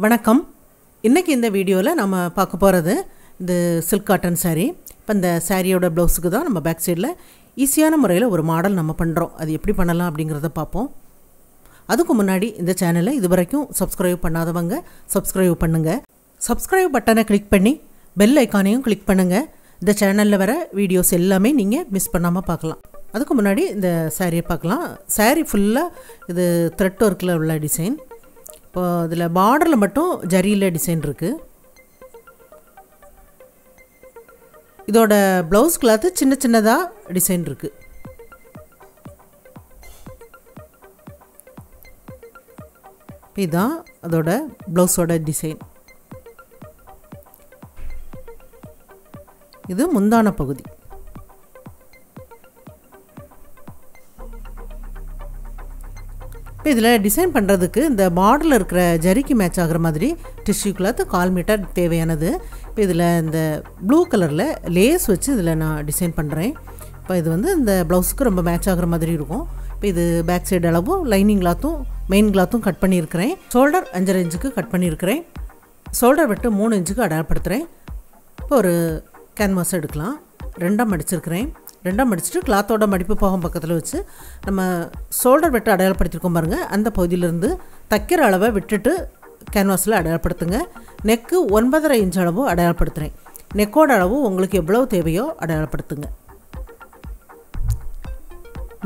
வணக்கம். இன்னைக்கு இந்த வீடியோவில் நம்ம பார்க்க போகிறது இந்த சில்க் காட்டன் saree. இப்போ இந்த சாரியோட ப்ளவுஸுக்கு தான் நம்ம பேக் சைடில் ஈஸியான முறையில் ஒரு மாடல் நம்ம பண்ணுறோம். அது எப்படி பண்ணலாம் அப்படிங்கிறத பார்ப்போம். அதுக்கு முன்னாடி இந்த சேனலை இது வரைக்கும் சப்ஸ்கிரைப் பண்ணாதவங்க சப்ஸ்கிரைப் பண்ணுங்கள். சப்ஸ்கிரைப் பட்டனை கிளிக் பண்ணி பெல் ஐக்கானையும் கிளிக் பண்ணுங்கள். இந்த சேனலில் வர வீடியோஸ் எல்லாமே நீங்கள் மிஸ் பண்ணாமல் பார்க்கலாம். அதுக்கு முன்னாடி இந்த சாரியை பார்க்கலாம். சாரீ ஃபுல்லாக இது த்ரெட் ஒர்க்கில் உள்ள டிசைன். இப்போ இதில் பார்டரில் மட்டும் ஜரியில் டிசைன் இருக்குது. இதோட ப்ளவுஸ் கிளாத்து சின்ன சின்னதாக டிசைன் இருக்குது. இதுதான் அதோட ப்ளவுஸோட டிசைன். இது முந்தான பகுதி. இப்போ இதில் டிசைன் பண்ணுறதுக்கு இந்த பார்டரில் இருக்கிற ஜரிக்கு மேட்ச் ஆகிற மாதிரி டிஷ்யூ கிளாத் 1/4 மீட்டர் தேவையானது. இப்போ இதில் இந்த ப்ளூ கலரில் லேஸ் வச்சு இதில் நான் டிசைன் பண்ணுறேன். இப்போ இது வந்து இந்த ப்ளவுஸுக்கு ரொம்ப மேட்ச் ஆகிற மாதிரி இருக்கும். இப்போ இது பேக் சைடு அளவும் லைனிங் கிளாத்தும் மெயின் கிளாத்தும் கட் பண்ணியிருக்கிறேன். ஷோல்டர் 5.5 இன்ச்சுக்கு கட் பண்ணியிருக்கிறேன். ஷோல்டர் விட்டு 3 இன்ச்சுக்கு அடையாளப்படுத்துகிறேன். இப்போ ஒரு கேன்வாஸ் எடுக்கலாம். 2ஆக மடிச்சிருக்கிறேன். 2ஆக மடிச்சுட்டு கிளாத்தோட மடிப்பு பாகம் பக்கத்தில் வச்சு நம்ம ஷோல்டர் வெட்டு அடையாளப்படுத்திருக்கோம் பாருங்கள். அந்த பகுதியிலேருந்து தைக்கிற அளவை விட்டுட்டு கேன்வாஸில் அடையாளப்படுத்துங்க. நெக்கு 9.5 இன்ச் அளவு அடையாளப்படுத்துகிறேன். நெக்கோட அளவு உங்களுக்கு எவ்வளோ தேவையோ அடையாளப்படுத்துங்க.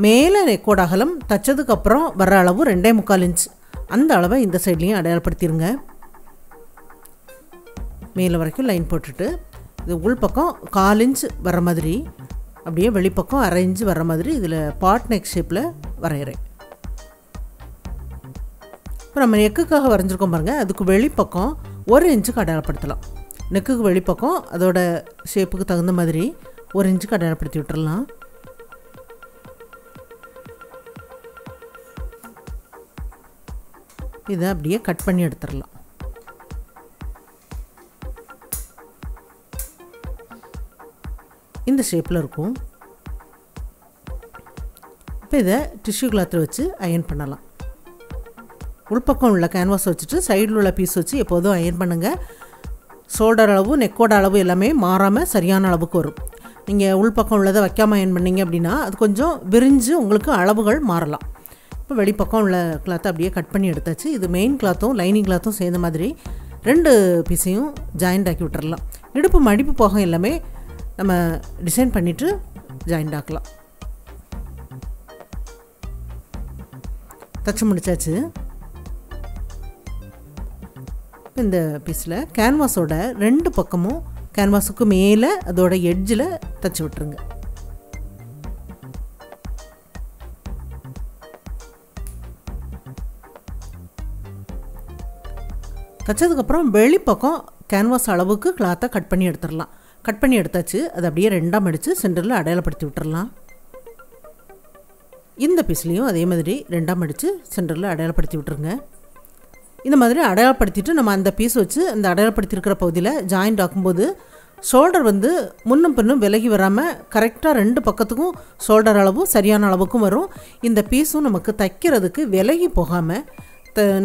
மேலே நெக்கோட அகலம் தைச்சதுக்கப்புறம் வர்ற அளவு 2.25 இன்ச். அந்த அளவை இந்த சைட்லேயும் அடையாளப்படுத்திடுங்க. மேலே வரைக்கும் லைன் போட்டுட்டு இது உள் பக்கம் 1/4 இன்ச் வர்ற மாதிரி அப்படியே வெளிப்பக்கம் 1/2 இன்ச் வர்ற மாதிரி இதில் பாட் நெக் ஷேப்பில் வரைகிறேன். இப்போ நம்ம நெக்குக்காக வரைஞ்சிருக்கோம் பாருங்கள். அதுக்கு வெளிப்பக்கம் 1 இன்ச்சுக்கு அடையாளப்படுத்தலாம். நெக்குக்கு வெளிப்பக்கம் அதோட ஷேப்புக்கு தகுந்த மாதிரி 1 இன்ச்சுக்கு அடையாளப்படுத்தி விட்டுடலாம். இதை அப்படியே கட் பண்ணி எடுத்துடலாம். இந்த ஷேப்பில் இருக்கும். இப்போ இதை டிஷ்யூ கிளாத்தில் வச்சு அயன் பண்ணலாம். உள்பக்கம் உள்ள கேன்வாஸ் வச்சுட்டு சைடில் உள்ள பீஸ் வச்சு எப்போதும் அயன் பண்ணுங்கள். ஷோல்டர் அளவு நெக்கோட அளவு எல்லாமே மாறாமல் சரியான அளவுக்கு வரும். நீங்கள் உள்பக்கம் உள்ளதை வைக்காமல் அயன் பண்ணிங்க அப்படின்னா அது கொஞ்சம் விரிஞ்சு உங்களுக்கு அளவுகள் மாறலாம். இப்போ வெளிப்பக்கம் உள்ள கிளாத்தை அப்படியே கட் பண்ணி எடுத்தாச்சு. இது மெயின் கிளாத்தும் லைனிங் கிளாத்தும் சேர்ந்த மாதிரி 2 பீஸையும் ஜாயிண்ட் ஆக்கி விட்டுறலாம். இடுப்பு மடிப்பு போகம் எல்லாமே நம்ம டிசைன் பண்ணிவிட்டு ஜாயிண்ட் ஆக்கலாம். தச்சு முடிச்சாச்சு. இந்த பீஸில் கேன்வாஸோட 2 பக்கமும் கேன்வாஸுக்கு மேலே அதோட எட்ஜில் தச்சு விட்டுருங்க. தச்சதுக்கப்புறம் வெளிப்பக்கம் கேன்வாஸ் அளவுக்கு கிளாத்தை கட் பண்ணி எடுத்துடலாம். கட் பண்ணி எடுத்தாச்சு. அதை அப்படியே 2ஆக மடித்து சென்டரில் அடையாளப்படுத்தி விட்டுறலாம். இந்த பீஸ்லேயும் அதே மாதிரி 2ஆக மடித்து சென்டரில் அடையாளப்படுத்தி விட்டுருங்க. இந்த மாதிரி அடையாளப்படுத்திட்டு நம்ம அந்த பீஸ் வச்சு அந்த அடையாளப்படுத்தியிருக்கிற பகுதியில் ஜாயிண்ட் ஆக்கும்போது ஷோல்டர் வந்து முன்னும் பின்னும் விலகி வராமல் கரெக்டாக 2 பக்கத்துக்கும் ஷோல்டர் அளவும் சரியான அளவுக்கும் வரும். இந்த பீஸும் நமக்கு தைக்கிறதுக்கு விலகி போகாமல்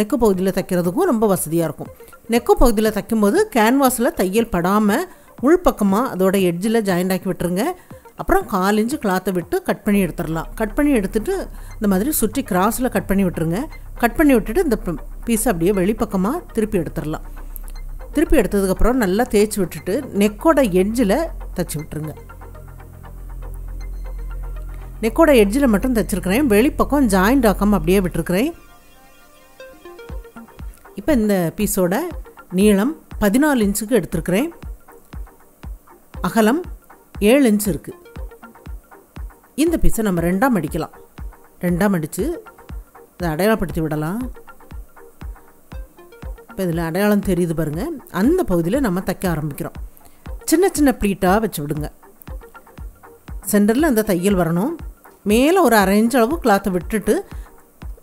நெக்கு பகுதியில் தைக்கிறதுக்கும் ரொம்ப வசதியாக இருக்கும். நெக்கு பகுதியில் தைக்கும்போது கேன்வாஸில் தையல் படாமல் உள்பக்கமாக அதோட எட்ஜில் ஜாயிண்ட் ஆக்கி விட்டுருங்க. அப்புறம் 1/4 இன்ச்சு கிளாத்தை விட்டு கட் பண்ணி எடுத்துடலாம். கட் பண்ணி எடுத்துகிட்டு இந்த மாதிரி சுற்றி கிராஸில் கட் பண்ணி விட்டுருங்க. கட் பண்ணி விட்டுட்டு இந்த பீஸை அப்படியே வெளிப்பக்கமாக திருப்பி எடுத்துடலாம். திருப்பி எடுத்ததுக்கப்புறம் நல்லா தேய்ச்சி விட்டுட்டு நெக்கோட எட்ஜில் தைச்சி விட்டுருங்க. நெக்கோட எட்ஜில் மட்டும் தைச்சிருக்கிறேன். வெளிப்பக்கம் ஜாயிண்ட் ஆக்காமல் அப்படியே விட்டுருக்கிறேன். இப்போ இந்த பீஸோட நீளம் 14 இன்ச்சுக்கு எடுத்துருக்கிறேன். அகலம் 7 இன்ச் இருக்குது. இந்த பீஸை நம்ம 2ஆக மடிக்கலாம். 2ஆக மடித்து இதை அடையாளப்படுத்தி விடலாம். இப்போ இதில் அடையாளம் தெரியுது பாருங்கள். அந்த பகுதியில் நம்ம தைக்க ஆரம்பிக்கிறோம். சின்ன சின்ன ப்ளீட்டாக வச்சு விடுங்க. சென்டரில் அந்த தையல் வரணும். மேலே ஒரு 1/2 இன்ச் அளவு கிளாத்தை விட்டுட்டு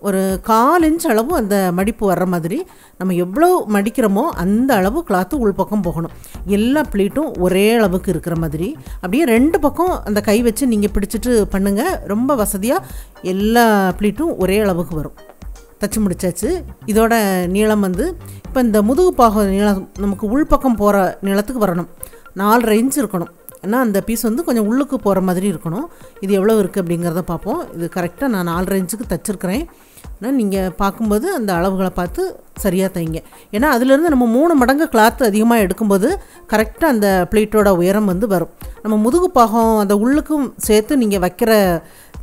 ஒரு 1/4 இன்ச் அளவு அந்த மடிப்பு வர்ற மாதிரி நம்ம எவ்வளோ மடிக்கிறோமோ அந்த அளவு கிளாத்து உள்பக்கம் போகணும். எல்லா ப்ளீட்டும் ஒரே அளவுக்கு இருக்கிற மாதிரி அப்படியே 2 பக்கம் அந்த கை வச்சு நீங்கள் பிடிச்சிட்டு பண்ணுங்கள். ரொம்ப வசதியாக எல்லா ப்ளீட்டும் ஒரே அளவுக்கு வரும். தச்சு முடிச்சாச்சு. இதோட நீளம் வந்து இப்போ இந்த முதுகு பாகம் நீளம் நமக்கு உள்பக்கம் போகிற நீளத்துக்கு வரணும். 4.5 இன்ச் இருக்கணும். ஏன்னா அந்த பீஸ் வந்து கொஞ்சம் உள்ளுக்கு போகிற மாதிரி இருக்கணும். இது எவ்வளோ இருக்குது அப்படிங்கிறத பார்ப்போம். இது கரெக்டாக நான் 4.5 இன்ச்சுக்கு தச்சுருக்கிறேன். ஆனால் நீங்கள் பார்க்கும்போது அந்த அளவுகளை பார்த்து சரியாக தைங்க. ஏன்னா அதுலேருந்து நம்ம 3 மடங்கு கிளாத் அதிகமாக எடுக்கும்போது கரெக்டாக அந்த ப்ளீட்டோட உயரம் வந்து வரும். நம்ம முதுகு பாகம் அந்த உள்ளுக்கும் சேர்த்து நீங்கள் வைக்கிற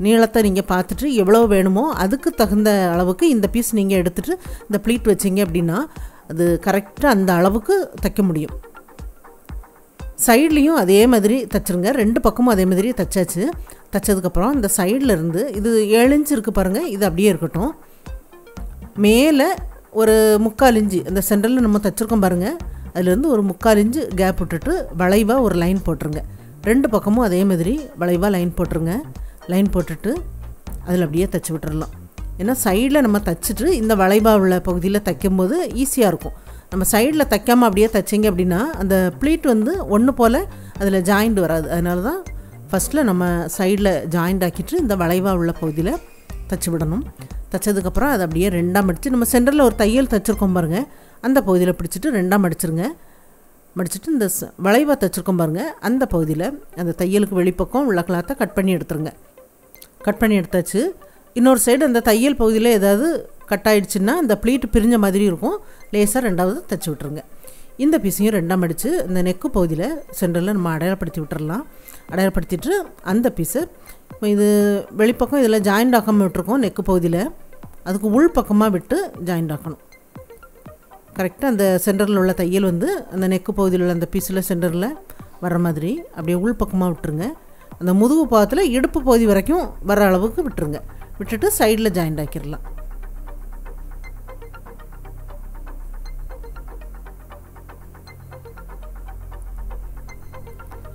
நீளத்தை நீங்கள் பார்த்துட்டு எவ்வளோ வேணுமோ அதுக்கு தகுந்த அளவுக்கு இந்த பீஸ் நீங்கள் எடுத்துகிட்டு இந்த ப்ளீட் வச்சிங்க அப்படின்னா அது கரெக்டாக அந்த அளவுக்கு தைக்க முடியும். சைட்லேயும் அதே மாதிரி தைச்சிருங்க. 2 பக்கமும் அதே மாதிரி தைச்சாச்சு. தைச்சதுக்கப்புறம் இந்த சைடில் இருந்து இது 7 இன்ச் இருக்குது பாருங்கள், இது அப்படியே இருக்கட்டும். மேலே ஒரு 3/4 இன்ச்சு அந்த சென்டரில் நம்ம தைச்சிருக்கோம் பாருங்கள், அதுலேருந்து ஒரு 3/4 இன்ச்சு கேப் விட்டுட்டு வளைவாக ஒரு லைன் போட்டுருங்க. 2 பக்கமும் அதே மாதிரி வளைவாக லைன் போட்டுருங்க. லைன் போட்டுட்டு அதில் அப்படியே தைச்சி விட்டுறலாம். ஏன்னா சைடில் நம்ம தைச்சிட்டு இந்த வளைவாக உள்ள பகுதியில் தைக்கும்போது ஈஸியாக இருக்கும். நம்ம சைடில் தைக்காமல் அப்படியே தைச்சிங்க அப்படின்னா அந்த ப்ளீட் வந்து ஒன்று போல் அதில் ஜாயிண்ட் வராது. அதனால தான் ஃபஸ்ட்டில் நம்ம சைடில் ஜாயிண்ட் ஆக்கிட்டு இந்த வளைவாக உள்ள பகுதியில் தைச்சி விடணும். தைச்சதுக்கப்புறம் அதை அப்படியே 2ஆக மடித்து நம்ம சென்டரில் ஒரு தையல் தைச்சிருக்கோம் பாருங்கள், அந்த பகுதியில் பிடிச்சிட்டு 2ஆக மடிச்சிருங்க. மடிச்சுட்டு இந்த வளைவாக தைச்சிருக்கோம் பாருங்கள், அந்த பகுதியில் அந்த தையலுக்கு வெளிப்பக்கம் உள்ள கிளாத்தை கட் பண்ணி எடுத்துருங்க. கட் பண்ணி எடுத்தாச்சு. இன்னொரு சைடு அந்த தையல் பகுதியில் ஏதாவது கட் ஆகிடுச்சுன்னா அந்த ப்ளீட்டு பிரிஞ்ச மாதிரி இருக்கும், லேசாக 2ஆவது தைச்சி விட்ருங்க. இந்த பீஸையும் 2ஆக மடித்து இந்த நெக்கு பகுதியில் சென்டரில் நம்ம அடையாளப்படுத்தி விட்டுறலாம். அடையாளப்படுத்திட்டு அந்த பீஸு இது வெளிப்பக்கம் இதில் ஜாயிண்ட் ஆக்காமல் விட்டுருக்கோம். நெக்கு பகுதியில் அதுக்கு உள் பக்கமாக விட்டு ஜாயிண்ட் ஆக்கணும். கரெக்டாக அந்த சென்டரில் உள்ள தையல் வந்து அந்த நெக்கு பகுதியில் உள்ள அந்த பீஸில் சென்டரில் வர்ற மாதிரி அப்படியே உள் பக்கமாக விட்டுருங்க. அந்த முதுகு பாகத்தில் இடுப்பு பகுதி வரைக்கும் வர அளவுக்கு விட்டுருங்க. விட்டுட்டு சைடில் ஜாயிண்ட் ஆக்கிடலாம்.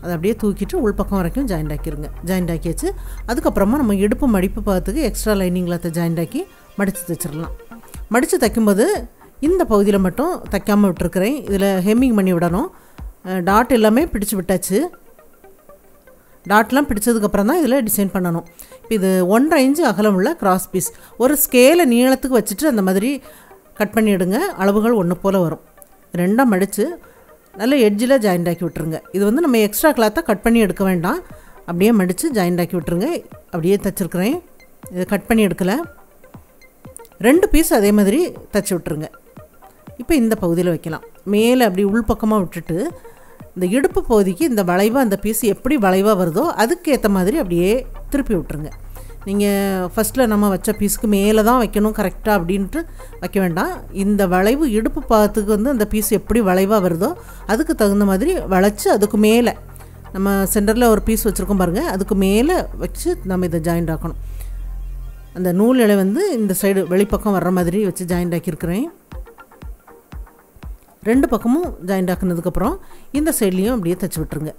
அதை அப்படியே தூக்கிட்டு உள்பக்கம் வரைக்கும் ஜாயிண்ட் ஆக்கிடுங்க. ஜாயிண்ட் ஆக்கியாச்சு. அதுக்கப்புறமா நம்ம இடுப்பு மடிப்பு பார்த்துக்கு எக்ஸ்ட்ரா லைனிங் கிளாத்தை ஜாயிண்ட் ஆக்கி மடித்து தைச்சிடலாம். மடித்து தைக்கும்போது இந்த பகுதியில் மட்டும் தைக்காமல் விட்டுருக்குறேன். இதில் ஹெம்மிங் பண்ணி விடணும். டாட் எல்லாமே பிடிச்சி விட்டாச்சு. டாட்லாம் பிடிச்சதுக்கப்புறம் தான் இதில் டிசைன் பண்ணணும். இப்போ இது 1.5 இன்ச்சு அகலம் உள்ள கிராஸ் பீஸ். ஒரு ஸ்கேலை நீளத்துக்கு வச்சுட்டு அந்த மாதிரி கட் பண்ணி எடுங்க. அளவுகள் ஒன்று போல் வரும். 2ஆக மடித்து நல்ல எட்ஜில் ஜாயிண்ட் ஆக்கி விட்டுருங்க. இது வந்து நம்ம எக்ஸ்ட்ரா கிளாத்தை கட் பண்ணி எடுக்க வேண்டாம், அப்படியே மடித்து ஜாயிண்ட் ஆக்கி விட்டுருங்க. அப்படியே தைச்சிருக்கிறேன். இதை கட் பண்ணி எடுக்கலை. 2 பீஸ் அதே மாதிரி தைச்சி விட்டுருங்க. இப்போ இந்த பகுதியில் வைக்கலாம். மேலே அப்படி உள்பக்கமாக விட்டுட்டு இந்த இடுப்பு பகுதிக்கு இந்த வளைவாக அந்த பீஸ் எப்படி வளைவாக வருதோ அதுக்கேற்ற மாதிரி அப்படியே திருப்பி விட்டுருங்க. நீங்கள் ஃபஸ்ட்டில் நம்ம வச்ச பீஸுக்கு மேலே தான் வைக்கணும் கரெக்டாக அப்படின்ட்டு வைக்க வேண்டாம். இந்த வளைவு இடுப்பு பாகத்துக்கு வந்து அந்த பீஸ் எப்படி வளைவாக வருதோ அதுக்கு தகுந்த மாதிரி வளைச்சி அதுக்கு மேலே நம்ம சென்டரில் ஒரு பீஸ் வச்சுருக்கோம் பாருங்கள், அதுக்கு மேலே வச்சு நம்ம இதை ஜாயிண்ட் ஆக்கணும். அந்த நூல் இழை வந்து இந்த சைடு வெளிப்பக்கம் வர்ற மாதிரி வச்சு ஜாயிண்ட் ஆக்கியிருக்கிறேன். 2 பக்கமும் ஜாயிண்ட் ஆக்கினதுக்கப்புறம் இந்த சைட்லேயும் அப்படியே தைச்சி விட்டுருங்க.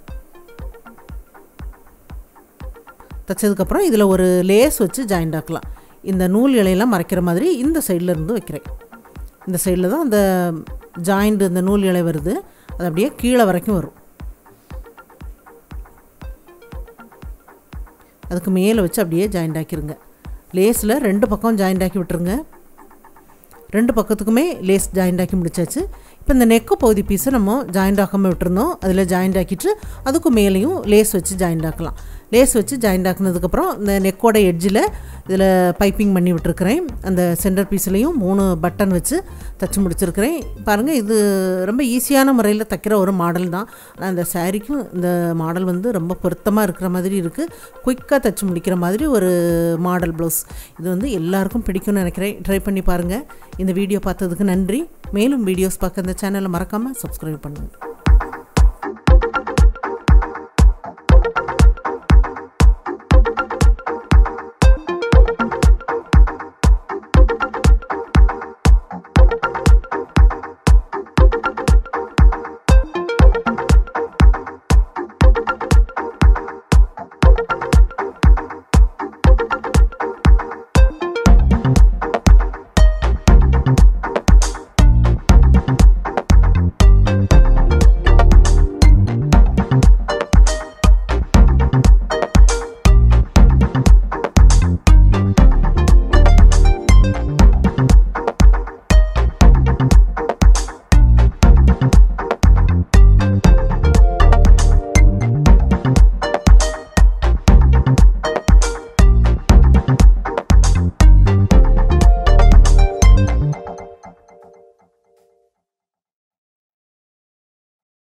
தைச்சதுக்கப்புறம் இதில் ஒரு லேஸ் வச்சு ஜாயிண்ட் ஆக்கலாம். இந்த நூல் இலையெல்லாம் மறைக்கிற மாதிரி இந்த சைடில் இருந்து வைக்கிறேன். இந்த சைடில் தான் அந்த ஜாயிண்ட் இந்த நூல் இலை வருது, அது அப்படியே கீழே வரைக்கும் வரும். அதுக்கு மேலே வச்சு அப்படியே ஜாயிண்ட் ஆக்கிடுங்க. லேஸில் 2 பக்கம் ஜாயிண்ட் ஆக்கி விட்டுருங்க. 2 பக்கத்துக்குமே லேஸ் ஜாயிண்ட் ஆக்கி முடிச்சாச்சு. இப்போ இந்த நெக்கு பகுதி பீஸை நம்ம ஜாயிண்ட் ஆக்காமல் விட்டுருந்தோம், அதில் ஜாயிண்ட் ஆக்கிட்டு அதுக்கு மேலேயும் லேஸ் வச்சு ஜாயிண்ட் ஆக்கலாம். லேஸ் வச்சு ஜாயிண்ட் ஆக்கினதுக்கப்புறம் இந்த நெக்கோட எட்ஜில் இதில் பைப்பிங் பண்ணி விட்டுருக்கிறேன். அந்த சென்டர் பீஸ்லேயும் 3 பட்டன் வச்சு தைச்சி முடிச்சிருக்கிறேன். பாருங்கள், இது ரொம்ப ஈஸியான முறையில் தைக்கிற ஒரு மாடல் தான். ஆனால் இந்த சாரீக்கும் இந்த மாடல் வந்து ரொம்ப பொருத்தமாக இருக்கிற மாதிரி இருக்குது. குயிக்காக தைச்சி முடிக்கிற மாதிரி ஒரு மாடல் ப்ளவுஸ். இது வந்து எல்லாருக்கும் பிடிக்கும்னு நினைக்கிறேன். ட்ரை பண்ணி பாருங்கள். இந்த வீடியோ பார்த்ததுக்கு நன்றி. மேலும் வீடியோஸ் பார்க்க இந்த சேனலை மறக்காமல் சப்ஸ்கிரைப் பண்ணுங்கள்.